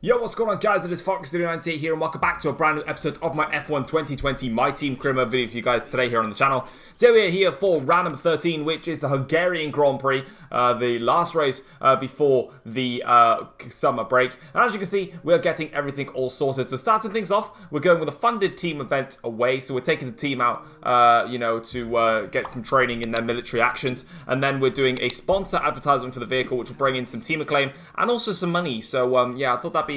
Yo, what's going on, guys? It is Fox098 here, and welcome back to a brand new episode of my F1 2020 My Team Crimo video for you guys today here on the channel. So we're here for round number 13, which is the Hungarian Grand Prix, the last race before the summer break. And as you can see, we're getting everything all sorted. So starting things off, we're going with a funded team event away. So we're taking the team out, to get some training in their military actions. And then we're doing a sponsor advertisement for the vehicle, which will bring in some team acclaim and also some money. So yeah, I thought that'd be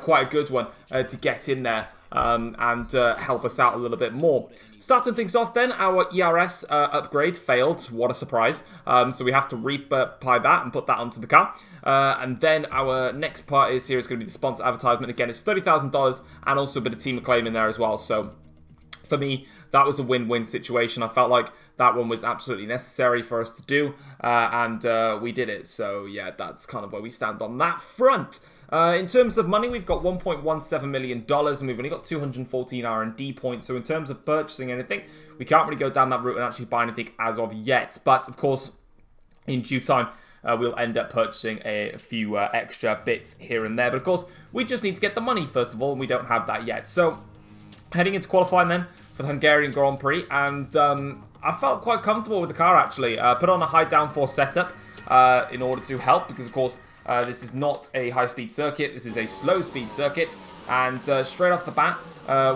quite a good one to get in there and help us out a little bit more. Starting things off then, our ERS upgrade failed. What a surprise. So we have to reapply that and put that onto the car. And then our next part is going to be the sponsor advertisement. Again, it's $30,000 and also a bit of team acclaim in there as well. So for me, that was a win-win situation. I felt like that one was absolutely necessary for us to do, and we did it. So yeah, that's kind of where we stand on that front. In terms of money, we've got $1.17 million, and we've only got 214 R&D points. So in terms of purchasing anything, we can't really go down that route and actually buy anything as of yet. But of course, in due time, we'll end up purchasing a few extra bits here and there. But of course, we just need to get the money first of all, and we don't have that yet. So heading into qualifying then for the Hungarian Grand Prix, and I felt quite comfortable with the car actually. Put on a high downforce setup in order to help, because of course this is not a high-speed circuit, this is a slow-speed circuit, and straight off the bat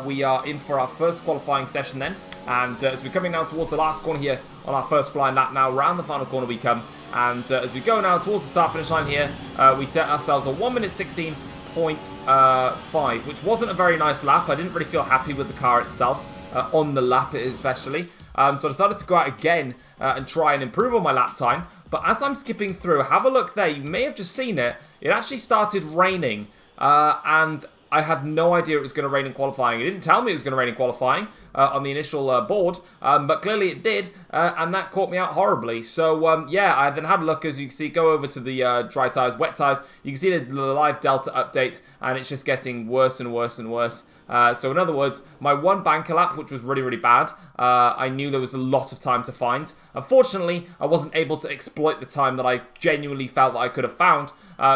we are in for our first qualifying session then, and as we're coming down towards the last corner here on our first flying lap now, round the final corner we come, and as we go now towards the start finish line here, we set ourselves a 1 minute 16.5, which wasn't a very nice lap. I didn't really feel happy with the car itself, on the lap especially. So I decided to go out again and try and improve on my lap time. But as I'm skipping through, have a look there. You may have just seen it. It actually started raining. And I had no idea it was going to rain in qualifying. It didn't tell me it was going to rain in qualifying on the initial board. But clearly it did. And that caught me out horribly. So yeah, I then had a look. As you can see, go over to the dry tyres, wet tyres. You can see the live Delta update. And it's just getting worse and worse and worse. So in other words, my one banker lap, which was really, really bad, I knew there was a lot of time to find. Unfortunately, I wasn't able to exploit the time that I genuinely felt that I could have found,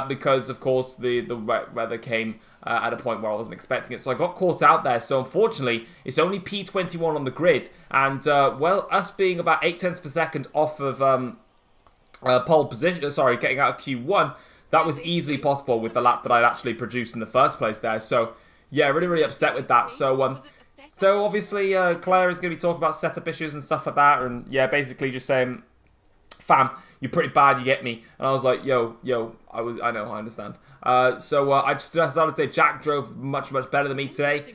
because, of course, the weather came at a point where I wasn't expecting it. So I got caught out there. So unfortunately, it's only P21 on the grid. And, well, us being about 0.8 per second off of pole position, getting out of Q1, that was easily possible with the lap that I'd actually produced in the first place there. So yeah, really, really upset with that. So obviously, Claire is going to be talking about setup issues and stuff like that. And yeah, basically just saying, fam, you're pretty bad, you get me. And I was like, yo, I know, I understand. So I just decided to say Jack drove much, much better than me today.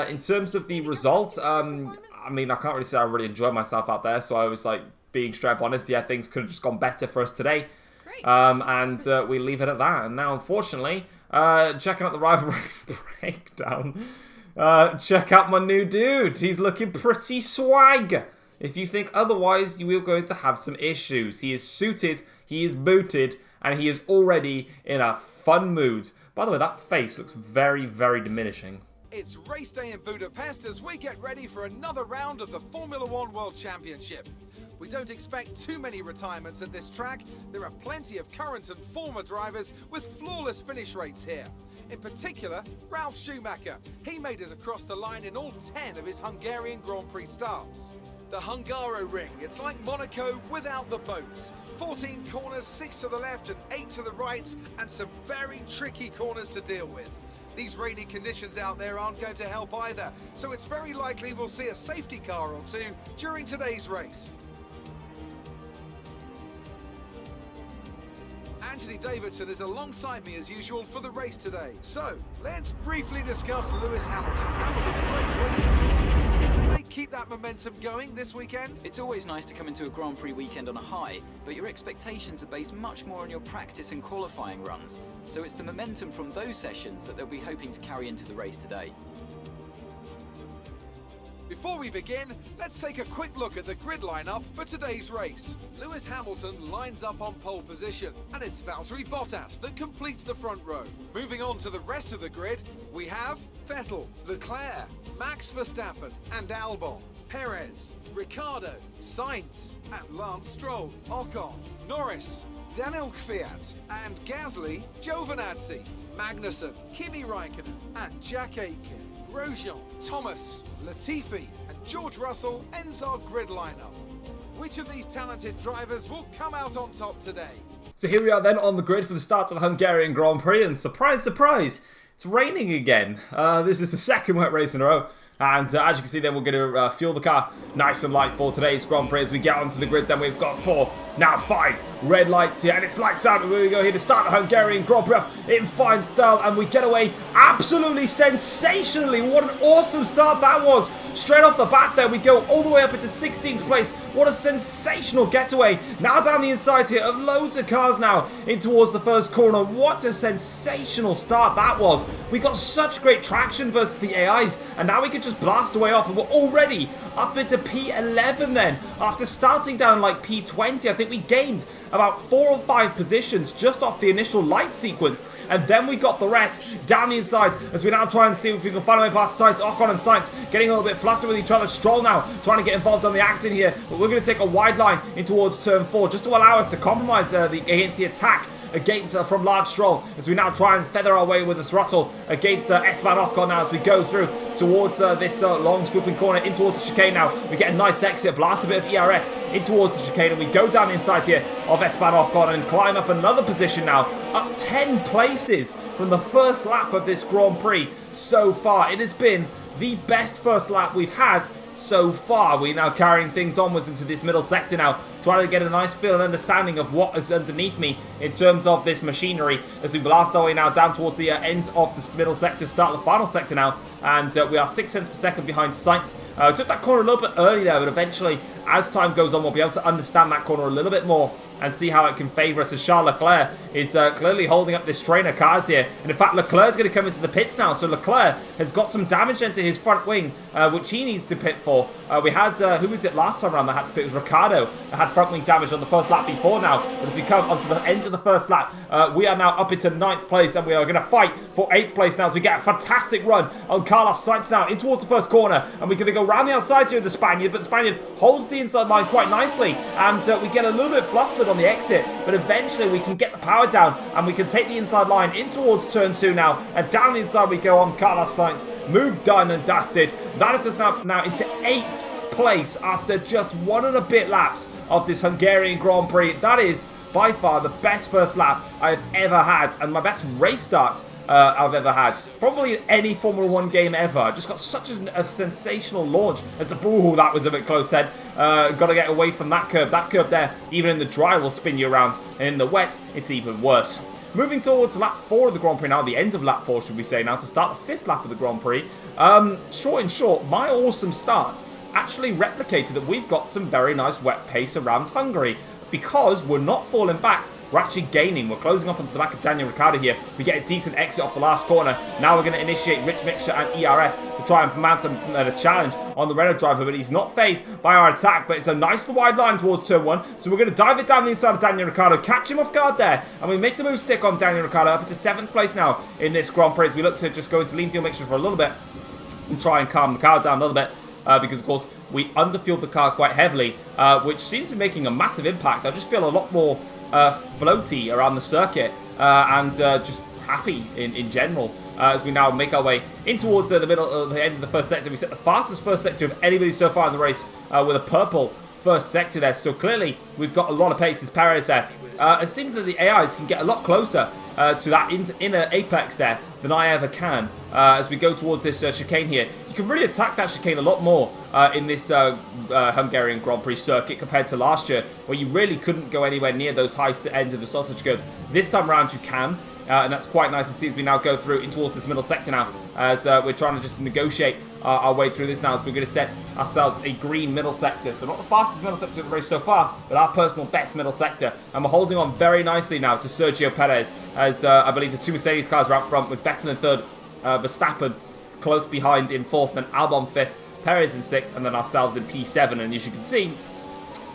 In terms of the results, I mean, I can't really say I really enjoyed myself out there. So I was like, being straight up honest, yeah, things could have just gone better for us today. And we leave it at that. And now, unfortunately, checking out the rivalry breakdown, check out my new dude. He's looking pretty swag. If you think otherwise, you are going to have some issues. He is suited, he is booted, and he is already in a fun mood. By the way, that face looks very, very diminishing. It's race day in Budapest as we get ready for another round of the Formula One World Championship. We don't expect too many retirements at this track. There are plenty of current and former drivers with flawless finish rates here. In particular, Ralf Schumacher. He made it across the line in all 10 of his Hungarian Grand Prix starts. The Hungaro Ring, it's like Monaco without the boats. 14 corners, 6 to the left and 8 to the right, and some very tricky corners to deal with. These rainy conditions out there aren't going to help either, so it's very likely we'll see a safety car or two during today's race. Anthony Davidson is alongside me as usual for the race today. So, let's briefly discuss Lewis Hamilton. That was a great win. Can they keep that momentum going this weekend? It's always nice to come into a Grand Prix weekend on a high, but your expectations are based much more on your practice and qualifying runs. So it's the momentum from those sessions that they'll be hoping to carry into the race today. Before we begin, let's take a quick look at the grid lineup for today's race. Lewis Hamilton lines up on pole position, and it's Valtteri Bottas that completes the front row. Moving on to the rest of the grid, we have Vettel, Leclerc, Max Verstappen and Albon, Perez, Ricciardo, Sainz and Lance Stroll, Ocon, Norris, Daniel Kvyat and Gasly, Giovinazzi. Magnussen, Kimi Raikkonen, and Jack Aitken. Grosjean, Thomas, Latifi, and George Russell ends our grid lineup. Which of these talented drivers will come out on top today? So here we are then on the grid for the start of the Hungarian Grand Prix, and surprise, surprise, it's raining again. This is the second wet race in a row. And as you can see then, we're going to fuel the car nice and light for today's Grand Prix. As we get onto the grid then, we've got 4, now 5 red lights here. And it's lights out, and we go here to start the Hungarian Grand Prix in fine style. And we get away absolutely sensationally. What an awesome start that was. Straight off the bat there, we go all the way up into 16th place. What a sensational getaway. Now down the inside here of loads of cars now in towards the first corner. What a sensational start that was. We got such great traction versus the AIs, and now we can just blast away off, and we're already up into P11 then. After starting down like P20, I think we gained about 4 or 5 positions just off the initial light sequence, and then we got the rest down the inside as we now try and see if we can find our way past Sainz. Ocon and Sainz getting a little bit flustered with each other. Stroll now trying to get involved on the acting here, but we're going to take a wide line in towards turn 4 just to allow us to compromise against the attack against from Large Stroll, as we now try and feather our way with the throttle against Esteban Ocon now as we go through towards this long swooping corner in towards the chicane now. We get a nice exit, blast a bit of ERS in towards the chicane, and we go down the inside here of Esteban Ocon and climb up another position now, up 10 places from the first lap of this Grand Prix so far. It has been the best first lap we've had so far. We're now carrying things onwards into this middle sector now, trying to get a nice feel and understanding of what is underneath me in terms of this machinery as we blast our way now down towards the end of this middle sector, start the final sector now, and we are 6 cents per second behind Sainz. Took that corner a little bit early there, but eventually as time goes on we'll be able to understand that corner a little bit more and see how it can favour us, as Charles Leclerc is clearly holding up this train of cars here. And in fact, Leclerc's going to come into the pits now, so Leclerc has got some damage into his front wing, which he needs to pit for. We had, who was it last time around that had to pit? It was Ricciardo that had front wing damage on the first lap before now. But as we come onto the end of the first lap, we are now up into 9th place, and we are going to fight for 8th place now as we get a fantastic run on Carlos Sainz now in towards the first corner. And we're going to go round the outside here with the Spaniard, but the Spaniard holds the inside line quite nicely, and we get a little bit flustered on the exit, but eventually we can get the power down and we can take the inside line in towards turn 2 now, and down the inside we go on Carlos Sainz. Move done and dusted. That is us now into 8th place after just 1 and a bit laps of this Hungarian Grand Prix. That is by far the best first lap I've ever had, and my best race start I've ever had. Probably in any Formula 1 game ever. Just got such a sensational launch as the... Ooh, that was a bit close then. Got to get away from that curve. That curve there, even in the dry, will spin you around. And in the wet, it's even worse. Moving towards lap 4 of the Grand Prix now, the end of lap 4, should we say now, to start the 5th lap of the Grand Prix. Short, my awesome start actually replicated that we've got some very nice wet pace around Hungary, because we're not falling back. We're actually gaining. We're closing up onto the back of Daniel Ricciardo here. We get a decent exit off the last corner. Now we're going to initiate Rich Mixture and ERS to try and mount a challenge on the Renault driver, but he's not phased by our attack. But it's a nice wide line towards turn 1. So we're going to dive it down the inside of Daniel Ricciardo, catch him off guard there, and we make the move stick on Daniel Ricciardo up into 7th place now in this Grand Prix as we look to just go into lean fuel mixture for a little bit and try and calm the car down a little bit. Because, of course, we underfueled the car quite heavily, which seems to be making a massive impact. I just feel a lot more floaty around the circuit and just happy in general as we now make our way in towards the middle, the end of the first sector. We set the fastest first sector of anybody so far in the race with a purple first sector there. So clearly we've got a lot of pace as Perez there. It seems that the AIs can get a lot closer to that inner apex there than I ever can as we go towards this chicane here. You can really attack that chicane a lot more in this Hungarian Grand Prix circuit compared to last year, where you really couldn't go anywhere near those high ends of the sausage curves. This time around you can, and that's quite nice to see as we now go through in towards this middle sector now, as we're trying to just negotiate our way through this now, as we're going to set ourselves a green middle sector. So not the fastest middle sector of the race so far, but our personal best middle sector. And we're holding on very nicely now to Sergio Perez, as I believe the 2 Mercedes cars are out front, with Vettel in 3rd, Verstappen close behind in 4th, then Albon 5th, Perez in 6th, and then ourselves in P7. And as you can see,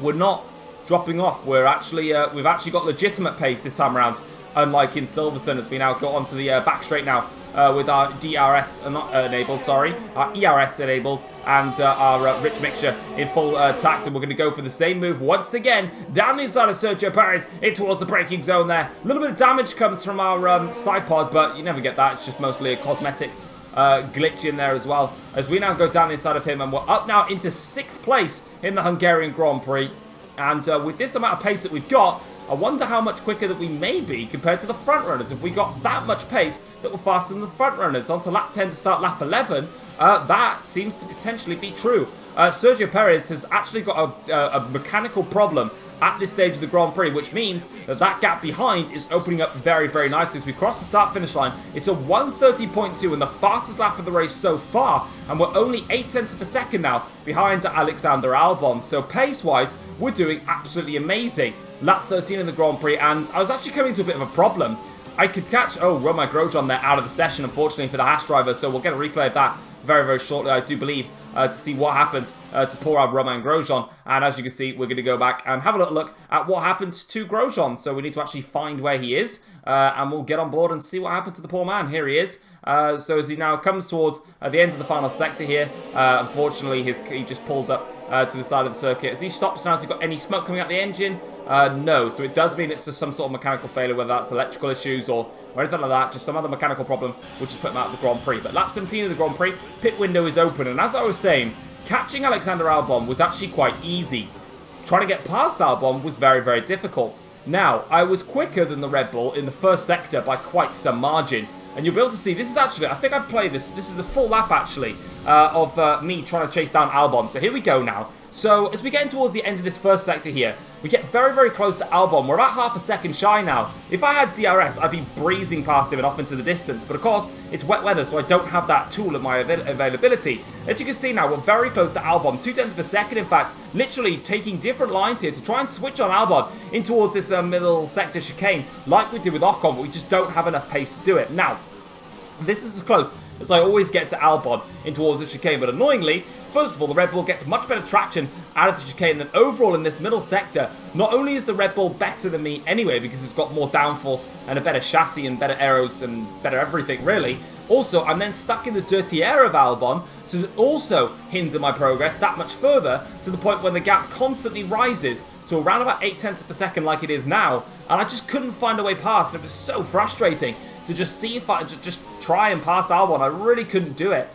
we're not dropping off. We're actually we've actually got legitimate pace this time around, unlike in Silverstone, as we now go onto the back straight now with our DRS not enabled, sorry, our ERS enabled, and our rich mixture in full tact, and we're going to go for the same move once again down the inside of Sergio Perez in towards the braking zone there. A little bit of damage comes from our side pod, but you never get that. It's just mostly a cosmetic glitch in there as well, as we now go down the inside of him, and we're up now into 6th place in the Hungarian Grand Prix. And with this amount of pace that we've got, I wonder how much quicker that we may be compared to the front runners. If we got that much pace that we're faster than the front runners onto lap 10 to start lap 11, that seems to potentially be true. Sergio Perez has actually got a mechanical problem at this stage of the Grand Prix, which means that that gap behind is opening up very, very nicely as we cross the start-finish line. It's a 1:30.2 and the fastest lap of the race so far, and we're only 8 tenths of a second now behind Alexander Albon. So pace-wise, we're doing absolutely amazing. Lap 13 in the Grand Prix, and I was actually coming to a bit of a problem. I could catch, Romain Grosjean there out of the session, unfortunately, for the Haas driver, so we'll get a replay of that very, very shortly, I do believe, to see what happened to poor Romain Grosjean. And as you can see, we're going to go back and have a little look at what happened to Grosjean. So we need to actually find where he is, and we'll get on board and see what happened to the poor man. Here he is. So as he now comes towards the end of the final sector here, unfortunately, he just pulls up to the side of the circuit. As he stops now, has he got any smoke coming out the engine? No, so it does mean it's just some sort of mechanical failure, whether that's electrical issues or anything like that, just some other mechanical problem, which has put him out of the Grand Prix. But lap 17 of the Grand Prix, pit window is open, and as I was saying, catching Alexander Albon was actually quite easy. Trying to get past Albon was very, very difficult. Now, I was quicker than the Red Bull in the first sector by quite some margin. And you'll be able to see, this is actually, I think I've played this is a full lap actually, of me trying to chase down Albon. So here we go now. So as we get in towards the end of this first sector here, we get very, very close to Albon. We're about half a second shy now. If I had DRS, I'd be breezing past him and off into the distance. But of course, it's wet weather, so I don't have that tool at my availability. As you can see now, we're very close to Albon. 2 tenths of a second, in fact, literally taking different lines here to try and switch on Albon in towards this middle sector chicane, like we did with Ocon, but we just don't have enough pace to do it. Now, this is as close as I always get to Albon in towards the chicane, but annoyingly, first of all, the Red Bull gets much better traction out of the chicane than overall in this middle sector. Not only is the Red Bull better than me anyway, because it's got more downforce and a better chassis and better aeros and better everything, really. Also, I'm then stuck in the dirty air of Albon to also hinder my progress that much further, to the point when the gap constantly rises to around about 8 tenths per second like it is now. And I just couldn't find a way past. It was so frustrating to just see if I just try and pass Albon. I really couldn't do it.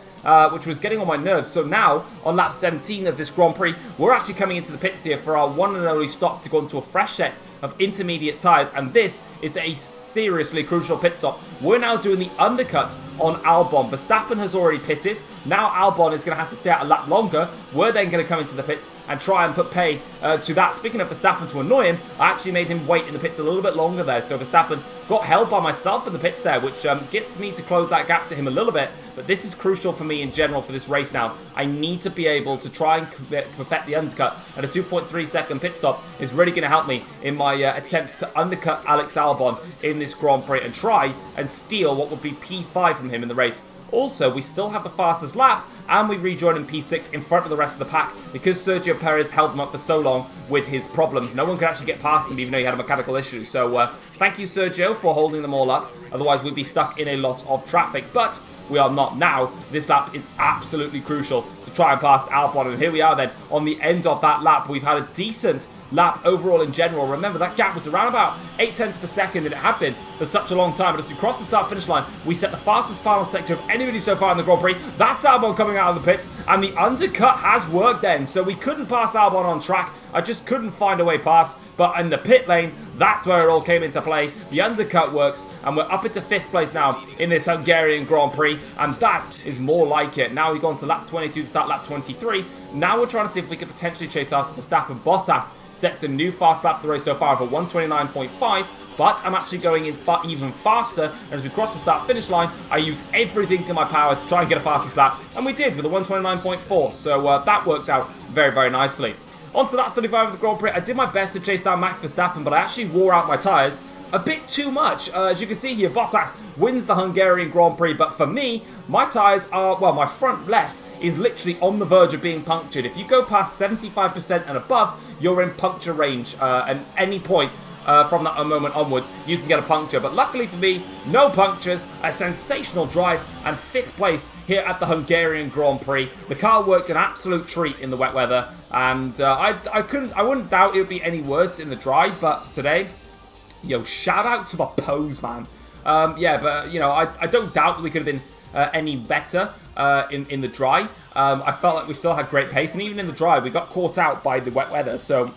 Which was getting on my nerves. So now, on lap 17 of this Grand Prix, we're actually coming into the pits here for our one and only stop to go into a fresh set of intermediate tyres, and this is a seriously crucial pit stop. We're now doing the undercut on Albon. Verstappen has already pitted. Now Albon is going to have to stay out a lap longer. We're then going to come into the pits and try and put pay to that. Speaking of Verstappen, to annoy him, I actually made him wait in the pits a little bit longer there. So Verstappen got held by myself in the pits there, which gets me to close that gap to him a little bit. But this is crucial for me in general for this race now. I need to be able to try and perfect the undercut, and a 2.3 second pit stop is really going to help me in my attempts to undercut Alex Albon in this Grand Prix and try and steal what would be P5 from him in the race. Also, we still have the fastest lap, and we rejoin in P6 in front of the rest of the pack because Sergio Perez held them up for so long with his problems. No one could actually get past him even though he had a mechanical issue. So thank you, Sergio, for holding them all up. Otherwise, we'd be stuck in a lot of traffic. But we are not now. This lap is absolutely crucial to try and pass Albon. And here we are then on the end of that lap. We've had a decent lap overall in general. Remember, that gap was around about 8 tenths per second, and it had been for such a long time. But as we cross the start-finish line, we set the fastest final sector of anybody so far in the Grand Prix. That's Albon coming out of the pits, and the undercut has worked then. So we couldn't pass Albon on track. I just couldn't find a way past. But in the pit lane, that's where it all came into play. The undercut works, and we're up into 5th place now in this Hungarian Grand Prix, and that is more like it. Now we've gone to lap 22 to start lap 23. Now we're trying to see if we can potentially chase after Verstappen. Bottas sets a new fast lap to the race so far of a 1:29.5, but I'm actually going in even faster. As we cross the start-finish line, I used everything in my power to try and get a fastest lap, and we did with a 1:29.4, so that worked out very, very nicely. On to lap 35 of the Grand Prix, I did my best to chase down Max Verstappen, but I actually wore out my tyres a bit too much. As you can see here, Bottas wins the Hungarian Grand Prix, but for me, my tyres are, well, my front left is literally on the verge of being punctured. If you go past 75% and above, you're in puncture range at any point. from that moment onwards, you can get a puncture. But luckily for me, no punctures, a sensational drive, and 5th place here at the Hungarian Grand Prix. The car worked an absolute treat in the wet weather, and I wouldn't doubt it would be any worse in the dry, but today, yo, shout out to my pose, man. Yeah, but, you know, I don't doubt that we could have been any better in the dry. I felt like we still had great pace, and even in the dry, we got caught out by the wet weather, so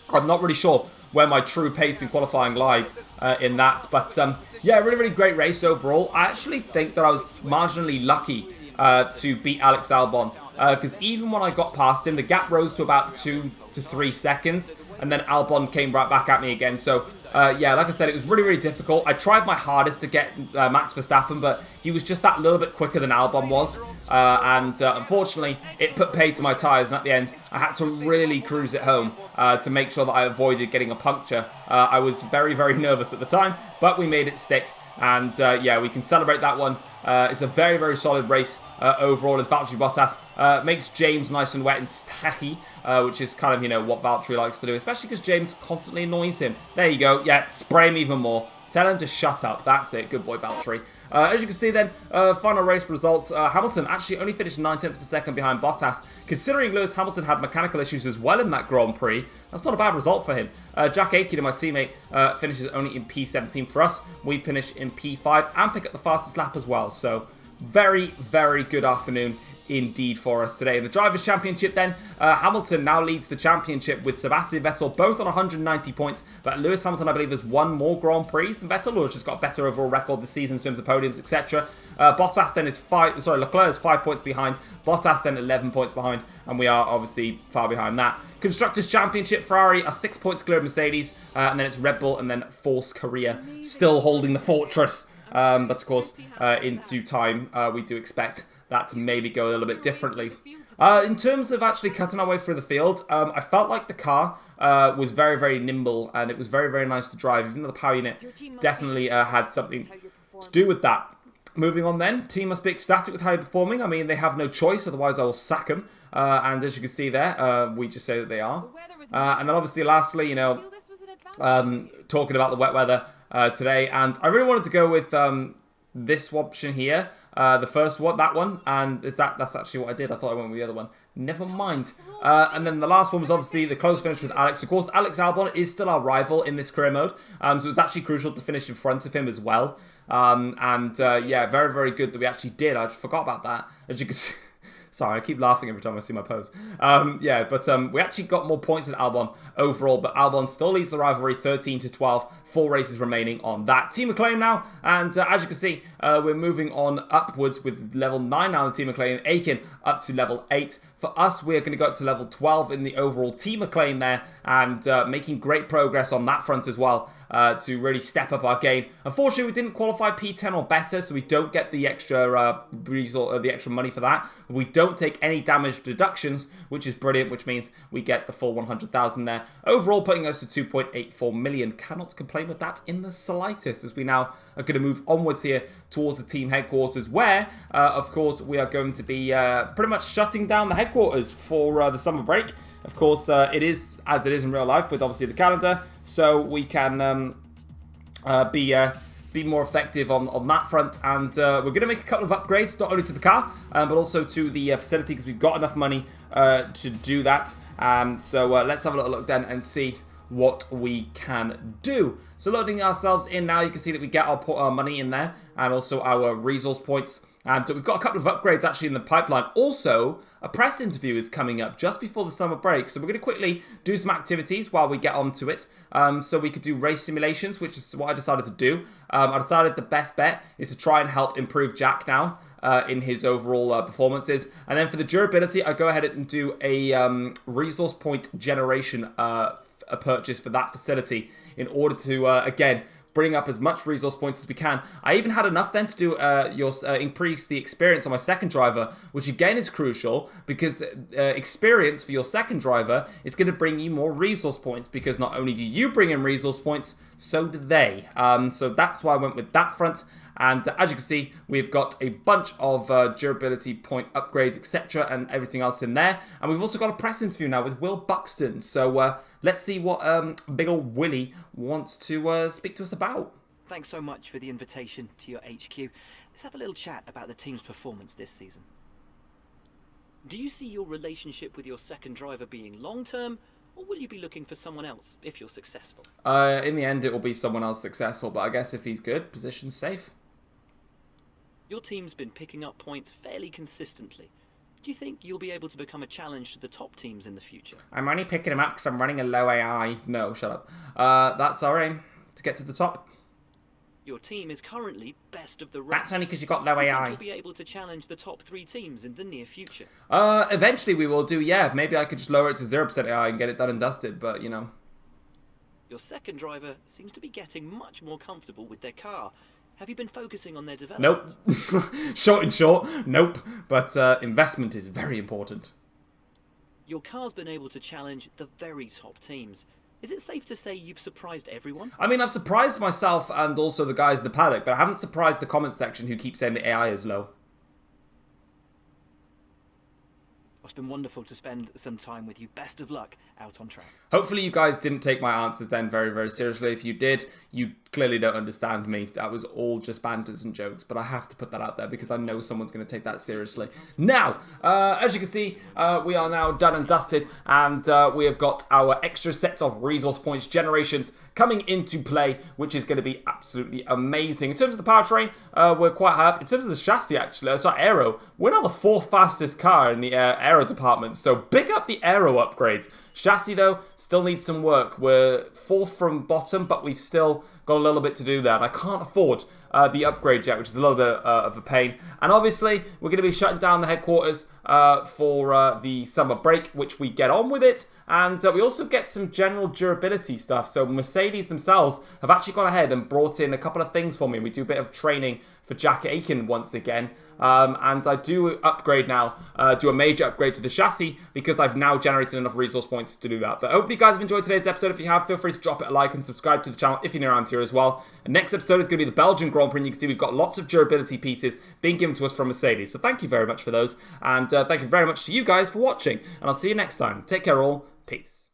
I'm not really sure where my true pace in qualifying lied in that. But, yeah, really, really great race overall. I actually think that I was marginally lucky to beat Alex Albon, because even when I got past him, the gap rose to about 2 to 3 seconds, and then Albon came right back at me again. So, yeah, like I said, it was really, really difficult. I tried my hardest to get Max Verstappen, but he was just that little bit quicker than Albon was. And unfortunately, it put pay to my tyres. And at the end, I had to really cruise it home to make sure that I avoided getting a puncture. I was very, very nervous at the time, but we made it stick. And yeah, we can celebrate that one. It's a very, very solid race overall as Valtteri Bottas makes James nice and wet and stacky, which is kind of, you know, what Valtteri likes to do, especially because James constantly annoys him. There you go. Yeah, spray him even more. Tell him to shut up. That's it. Good boy, Valtteri. As you can see then, final race results. Hamilton actually only finished 9/10 of a second behind Bottas. Considering Lewis Hamilton had mechanical issues as well in that Grand Prix, that's not a bad result for him. Jack Aitken, my teammate, finishes only in P17 for us. We finish in P5 and pick up the fastest lap as well. So, very, very good afternoon indeed for us today. In the Drivers' Championship then, Hamilton now leads the championship with Sebastian Vettel both on 190 points, but Lewis Hamilton, I believe, has won more Grand Prix than Vettel, or has just got a better overall record this season in terms of podiums, etc. Bottas then is Leclerc is 5 points behind, Bottas then 11 points behind, and we are obviously far behind that. Constructors' Championship, Ferrari are 6 points clear of Mercedes, and then it's Red Bull and then Force Korea still holding the fortress. But of course, in due time, we do expect that to maybe go a little bit differently. In terms of actually cutting our way through the field, I felt like the car was very, very nimble, and it was very, very nice to drive, even though the power unit definitely had something to do with that. Moving on then, team must be ecstatic with how you're performing. I mean, they have no choice, otherwise I will sack them. And as you can see there, we just say that they are. And then obviously, lastly, you know, talking about the wet weather today, and I really wanted to go with this option here, the first one, that one, and that's actually what I did. I thought I went with the other one. Never mind. And then the last one was obviously the close finish with Alex. Of course, Alex Albon is still our rival in this career mode, so it was actually crucial to finish in front of him as well. Yeah, very, very good that we actually did. I forgot about that. As you can see. Sorry, I keep laughing every time I see my pose. Yeah, but we actually got more points than Albon overall, but Albon still leads the rivalry 13 to 12. 4 races remaining on that. Team Acclaim now, and as you can see, we're moving on upwards with level 9 now in the Team Acclaim. Aiken up to level 8. For us, we're going to go up to level 12 in the overall Team Acclaim there, and making great progress on that front as well. To really step up our game. Unfortunately, we didn't qualify P10 or better, so we don't get the extra the extra money for that. We don't take any damage deductions, which is brilliant, which means we get the full 100,000 there. Overall, putting us to 2.84 million. Cannot complain with that in the slightest, as we now are going to move onwards here towards the team headquarters, where, of course, we are going to be pretty much shutting down the headquarters for the summer break. Of course, it is as it is in real life with obviously the calendar, so we can be more effective on that front. And we're going to make a couple of upgrades, not only to the car, but also to the facility, because we've got enough money to do that. So let's have a little look then and see what we can do. So loading ourselves in now, you can see that we get our money in there, and also our resource points. And we've got a couple of upgrades actually in the pipeline. Also, a press interview is coming up just before the summer break. So we're going to quickly do some activities while we get onto it. So we could do race simulations, which is what I decided to do. I decided the best bet is to try and help improve Jack now in his overall performances. And then for the durability, I go ahead and do a resource point generation a purchase for that facility in order to, again, bring up as much resource points as we can. I even had enough then to do increase the experience on my second driver, which again is crucial because experience for your second driver is going to bring you more resource points, because not only do you bring in resource points, so do they. So that's why I went with that front. And as you can see, we've got a bunch of durability point upgrades, etc. and everything else in there. And we've also got a press interview now with Will Buxton. So let's see what big old Willie wants to speak to us about. Thanks so much for the invitation to your HQ. Let's have a little chat about the team's performance this season. Do you see your relationship with your second driver being long-term, or will you be looking for someone else if you're successful? In the end, it will be someone else successful, but I guess if he's good, position's safe. Your team's been picking up points fairly consistently. Do you think you'll be able to become a challenge to the top teams in the future? I'm only picking him up because I'm running a low AI. No, shut up. That's our aim, to get to the top. Your team is currently best of the rest. That's only because you got low Do you AI. think you'll be able to challenge the top 3 teams in the near future? Eventually we will do, yeah. Maybe I could just lower it to 0% AI and get it done and dusted, but, you know. Your second driver seems to be getting much more comfortable with their car. Have you been focusing on their development? Nope. Short and short, nope. But investment is very important. Your car's been able to challenge the very top teams. Is it safe to say you've surprised everyone? I mean, I've surprised myself and also the guys in the paddock, but I haven't surprised the comment section who keep saying the AI is low. It's been wonderful to spend some time with you. Best of luck out on track. Hopefully you guys didn't take my answers then very, very seriously. If you did, you clearly don't understand me. That was all just banters and jokes, but I have to put that out there because I know someone's going to take that seriously. Now, as you can see, we are now done and dusted, and we have got our extra sets of resource points generations coming into play, which is going to be absolutely amazing. In terms of the powertrain, we're quite high up. In terms of the chassis, actually, sorry, aero, we're now the 4th fastest car in the aero department, so big up the aero upgrades. Chassis, though, still needs some work. We're 4th from bottom, but we've still got a little bit to do there, and I can't afford the upgrade yet, which is a little bit of a pain. And obviously, we're going to be shutting down the headquarters for the summer break, which we get on with it. And we also get some general durability stuff. So Mercedes themselves have actually gone ahead and brought in a couple of things for me. We do a bit of training for Jack Aiken once again. And I do upgrade now, do a major upgrade to the chassis because I've now generated enough resource points to do that. But hopefully you guys have enjoyed today's episode. If you have, feel free to drop it a like and subscribe to the channel if you're new around here as well. And next episode is going to be the Belgian Grand Prix. And you can see we've got lots of durability pieces being given to us from Mercedes. So thank you very much for those. And thank you very much to you guys for watching. And I'll see you next time. Take care all. Peace.